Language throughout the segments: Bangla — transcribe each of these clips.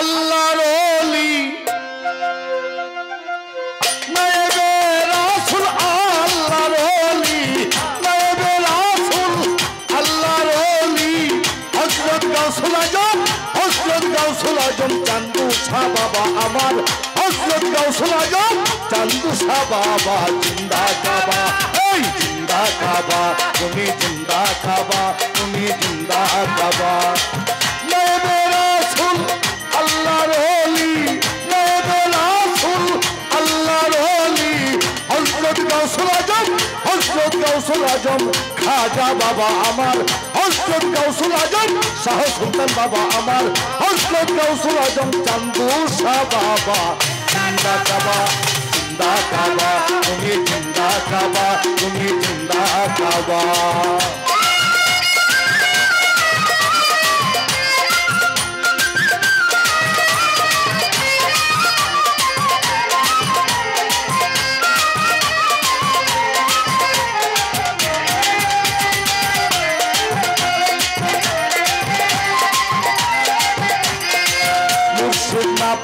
আল্লাহর ওলি নায়েবে রাসূল আল্লাহর ওলি নায়েবে রাসূল আল্লাহর ওলি হযরত গাউসুল আজম চান্দু শাহ বাবা আমার হযরত গাউসুল আজম চান্দু শাহ বাবা জিন্দা কাবা এই জিন্দা কাবা তুমি জিন্দা কাবা তুমি জিন্দা কাবা নায়েবে রাসূল আল্লাহর ওলি নায়েবে রাসূল আল্লাহর ওলি হযরত গাউসুল আজম খাজা বাবা আমার হযরত গাউসুল আজম শাহ সুলতান বাবা আমার হযরত গাউসুল আজম চান্দু শাহ বাবা জিন্দা কাবা তুমি জিন্দা কাবা তুমি জিন্দা কাবা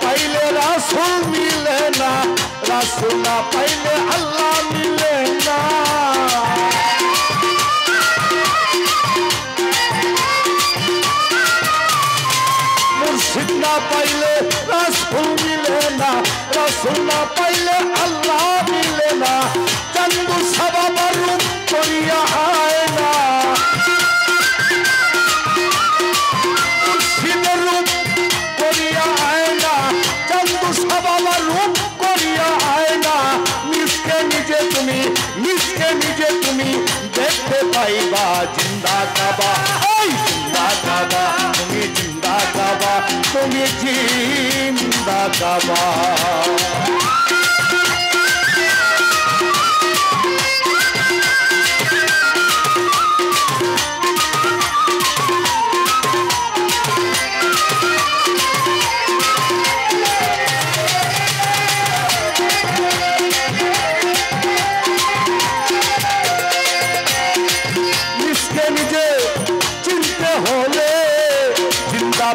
পাইলে রাসূল মিলে না রাসূল না পাইলে আল্লাহ মিলে না মুর্শিদ না পাইলে রাসূল মিলে না রাসূল না পাইলে আল্লাহ মিলে না চান্দু শাহ বাবার রূপ করিয়া আয় না মুর্শিদের রূপ করিয়া আয় না চান্দু শাহ বাবার রূপ করিয়া আয় না নিজকে নিজে তুমি দেখতে পাইবা জিন্দা কাবা এই জিন্দা কাবা তুমি জিন্দা কাবা তুমি জিন্দা কাবা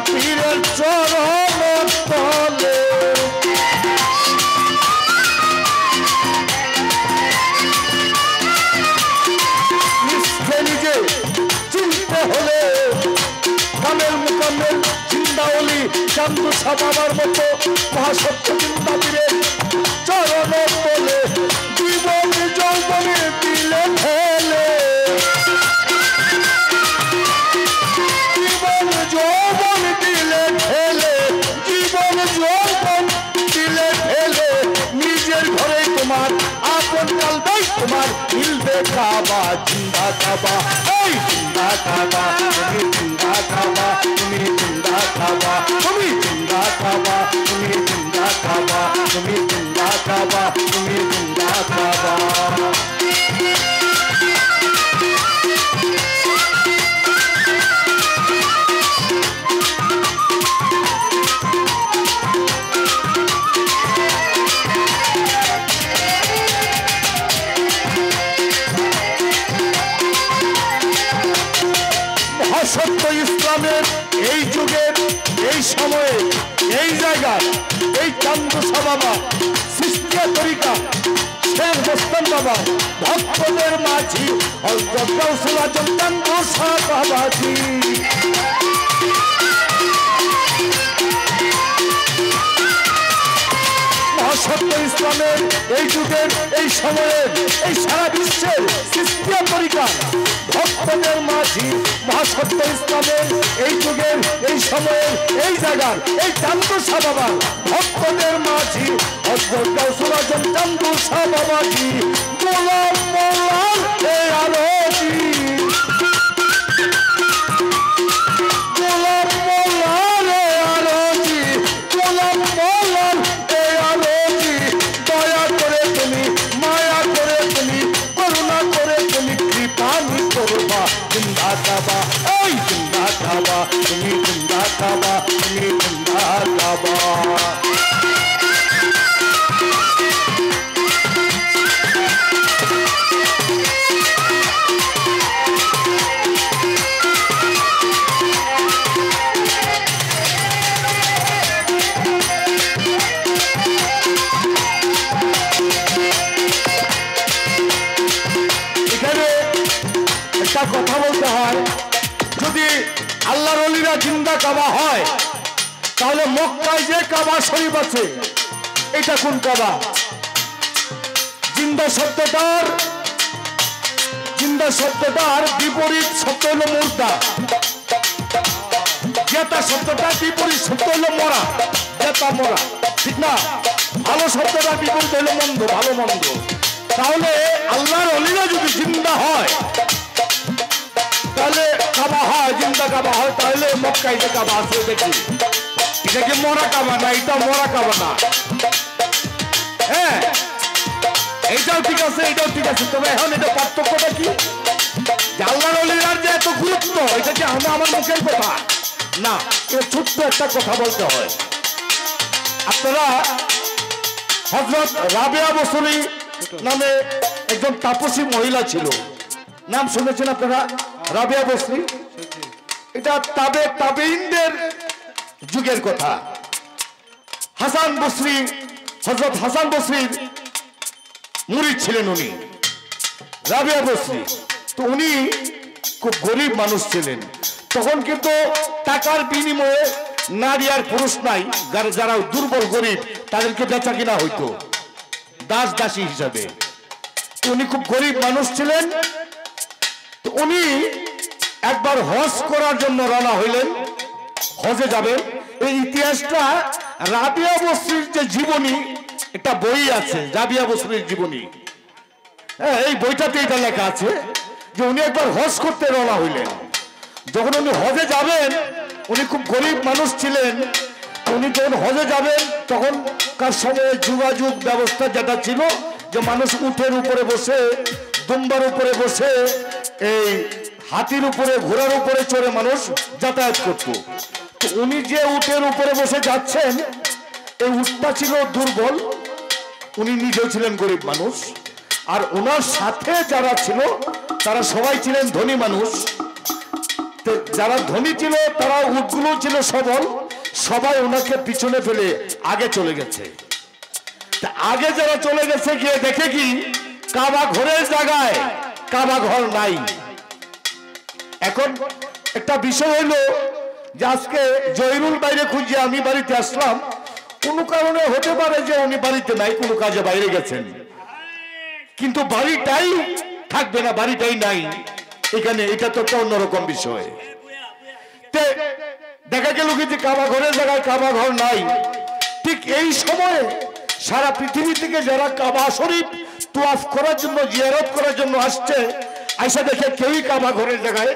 পীরের চরণ তলে নিজে চিনতে হলে কামেল মুকাম্মেল জিন্দা ওলি চান্দু শাহ বাবার মতো মহাসত্য জিন্দা পীরের চরণ তলে জীবন যৌবনে দিলে ফেলে জীবন যৌবন দিলে ফেলে জীবন যৌবন দিলে ফেলে নিজের ঘরে তোমার আপন কালটাই তোমার মিলবে কাবা জিন্দা কাবা এই জিন্দা কাবা তুমি জিন্দা কাবা তুমি জিন্দা কাবা তুমি জিন্দা কাবা তুমি জিন্দা কাবা তুমি জিন্দা কাবা তুমি জিন্দা কাবা সত্য ইসলামের এই যুগের এই সময়ে এই জায়গায় এই চান্দু শাহ বাবা সৃষ্টিয়া তরিকা শেখ মোস্তান বাবা ভক্তদের মাঝি হযরত গাউসুল আজম চান্দু শাহ বাবাজি সত্য ইসলামের এই যুগের এই সময়ের এই সারা বিশ্বের সৃষ্টিয়া তরিকা ভক্তদের মাঝি মহাসত্য ইসলামের এই যুগের এই সময়ের এই জায়গার এই চান্দু শাহ বাবা ভক্তদের মাঝি হযরত গাউসুল আজম চান্দু শাহ বাবাজি গোলাম মোল্লার এই আরজি গোলাম মোল্লার এই আরজি গোলাম মোল্লার এই আরজি দয়া করে তুমি মায়া করে তুমি করুণা করে তুমি কৃপানি করবা জিন্দা কাবা এই জিন্দা কাবা তুমি জিন্দা কাবা তুমি জিন্দা কাবা আল্লাহর ওলিরা জিন্দা কাবা হয়, তাহলে মক্কায় যে কাবা শরীফ আছে এটা কোন কাবা? জিন্দা শব্দটার বিপরীত শব্দ হলো মুর্দা, জেতা শব্দটার বিপরীত শব্দ হলো মরা, জেতা মরা, ঠিক না? ভালো শব্দটার বিপরীত হলো মন্দ, ভালো মন্দ। তাহলে আল্লাহর ওলিরা যদি জিন্দা হয় তাহলে কাবা হয়, জিন্দা কাবা হয়, তাহলে মক্কায় যে কাবা আছে দেখি এটা কি মরা কাবা না? এটা মরা কাবা না। হ্যাঁ, এইটাও ঠিক আছে, এটাও ঠিক আছে। তবে এখন এটা পার্থক্যটা কি? আল্লাহর ওলিরার যে এত গুরুত্ব, এটা কি আমার মুখের কথা না, এটা ছোট্ট একটা কথা বলতে হয়। আপনারা হযরত রাবিয়া বসরি নামে একজন তাপসী মহিলা ছিল, নাম শুনেছেন আপনারা? রাবিয়া বসরি, এটা তাবেঈনদের যুগের কথা। হাসান বসরি, হযরত হাসান বসরির মুরিদ ছিলেন উনি, রাবিয়া বসরি। তো উনি খুব গরিব মানুষ ছিলেন। তখন কিন্তু টাকার বিনিময়ে নারী আর পুরুষ নাই, যারা দুর্বল গরিব তাদেরকে বেচা কিনা হইতো দাস দাসী হিসাবে। উনি খুব গরিব মানুষ ছিলেন। তো উনি একবার হজ করার জন্য রওনা হইলেন, হজে যাবেন। এই ইতিহাসটা রাবিয়া বসরির যে জীবনী, একটা বই আছে রাবিয়া বসরির জীবনী, হ্যাঁ, এই বইটাতে এটা লেখা আছে যে উনি একবার হজ করতে রওনা হইলেন। যখন উনি হজে যাবেন, উনি খুব গরিব মানুষ ছিলেন, উনি যখন হজে যাবেন তখনকার সময়ে যোগাযোগ ব্যবস্থা যেটা ছিল যে মানুষ উটের উপরে বসে, দুম্বার উপরে বসে, এই হাতির উপরে, ঘোড়ার উপরে চড়ে মানুষ যাতায়াত করত। তো উনি যে উটের উপরে বসে যাচ্ছেন, এই উটটা ছিল দুর্বল, উনি নিজেও ছিলেন গরিব মানুষ, আর ওনার সাথে যারা ছিল তারা সবাই ছিলেন ধনী মানুষ। যারা ধনী ছিল তারা উটগুলো ছিল সবল, সবাই ওনাকে পিছনে ফেলে আগে চলে গেছে। আগে যারা চলে গেছে গিয়ে দেখে কি কাবা ঘরের জায়গায় কাবা ঘর নাই। এখন একটা বিষয় হইলো যে আজকে জহিরুল বাইরে খুঁজে আমি বাড়িতে আসলাম, কোনো কারণে হতে পারে যে উনি বাড়িতে নাই, কোনো কাজে বাইরে গেছেন, কিন্তু বাড়িটাই থাকবে না, বাড়িটাই নাই এখানে। এটা তো একটা অন্যরকম বিষয়। দেখা গেল কি যে কাবা ঘরের জায়গায় কাবা ঘর নাই। ঠিক এই সময়ে সারা পৃথিবী থেকে যারা কাবা শরীফ তোয়াফ করার জন্য, জিয়ারত করার জন্য আসছে, আইসা দেখে কেউই কাবা ঘরের জায়গায়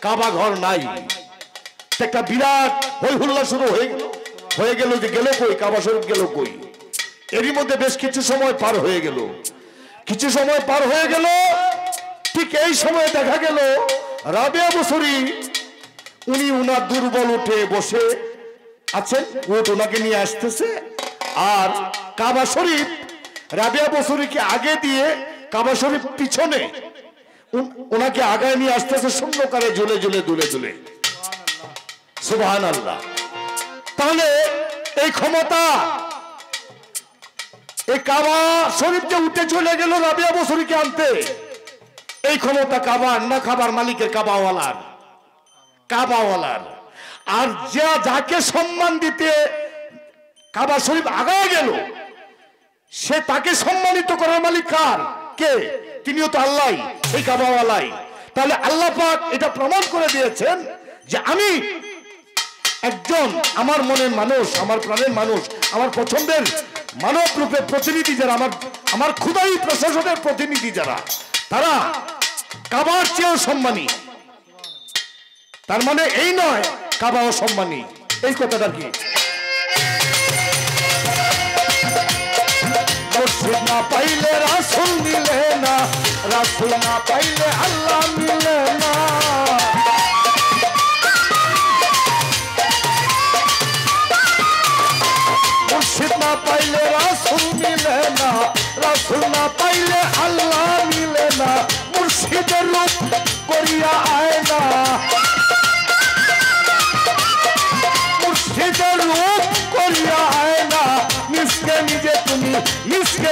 কাবা ঘর নাই। একটা বিরাট হই হুল্লা শুরু হয়ে গেল যে গেল কই, কাবা শরীফ গেল কই। এরই মধ্যে বেশ কিছু সময় পার হয়ে গেল, ঠিক এই সময় দেখা গেল রাবিয়া বসরি উনি উনার দুর্বল উঠে বসে আছেন, উট ওনাকে নিয়ে আসতেছে, আর কাবা শরীফ রাবিয়া বসরিকে আগে দিয়ে কাবা শরীফ পিছনে ওনাকে আগায় নিয়ে আসতেছে, শূন্যকারে ঝুলে ঝুলে দুলে দুলে। সুবহানাল্লাহ। তাহলে এই ক্ষমতা, এই কাবা শরীফ যে উঠে চলে গেল রাবিয়া বসরিকে আনতে, এই ক্ষমতা কাবার না খাবার মালিকের, কাবাওয়ালার। আর যাকে সম্মান দিতে কাবা শরীফ আগায় গেল, সে তাকে সম্মানিত করার মালিক কার? কে? তিনিও তো আল্লাহ, এই কাবাওয়ালাই। তাহলে আল্লাহ পাক এটা প্রমাণ করে দিয়েছেন যে আমি একজন, আমার মনের মানুষ, আমার প্রাণের মানুষ, আমার পছন্দের মানব রূপে প্রতিনিধি যারা, আমার খুদাই প্রশাসনের প্রতিনিধি যারা, তারা কাবার চেয়েও সম্মানী। তার মানে এই নয় কাবাও সম্মানী, এই কথাটা কি? মুর্শিদ না পাইলে রাসূল মিলে না, রাসূল না পাইলে আল্লাহ মিলে না। মুর্শিদ না পাইলে রাসূল মিলে না, রাসূল না পাইলে আল্লাহ মিলে না। মুর্শিদের রূপ করিয়া আয় না, মুর্শিদের রূপ করিয়া আয় না। নিজকে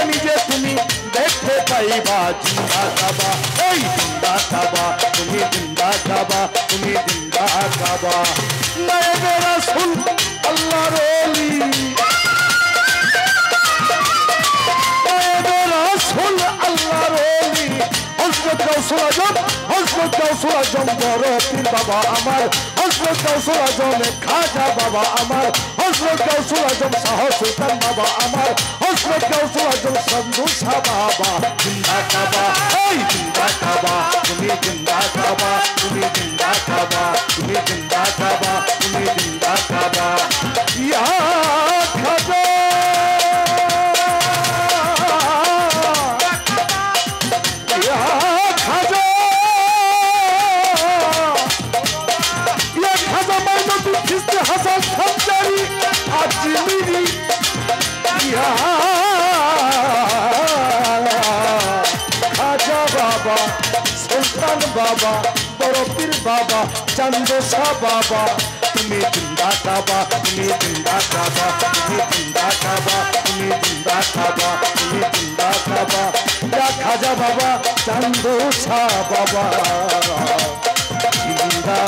নিজে তুমি দেখতে পাইবা জিন্দা কাবা, এই জিন্দা কাবা, তুমি জিন্দা কাবা, তুমি জিন্দা কাবা নায়েবে রাসূল আল্লাহর ওলি নায়েবে রাসূল আল্লাহর ওলি হযরত গাউসুল আজম বড় পীর বাবা আমার হযরত গাউসুল আজম খাজা বাবা আমার হযরত গাউসুল আজম শাহ সুলতান বাবা আমার হযরত গাউসুল আজম সন্দু শাহ বাবা জিন্দা কাবা এই জিন্দা কাবা তুমি জিন্দা কাবা তুমি জিন্দা কাবা তুমি জিন্দা কাবা তুমি জিন্দা কাবা ইয়া খাজা হাসান সঞ্চারি আজমিরি খাজা বাবা সুলতান বাবা বড় পীর বাবা চন্দশা বাবা তুমি জিন্দা কাবা তুমি জিন্দা কাবা তুমি জিন্দা কাবা তুমি জিন্দা কাবা তুমি জিন্দা কাবা খাজা বাবা চন্দশা বাবা জিন্দা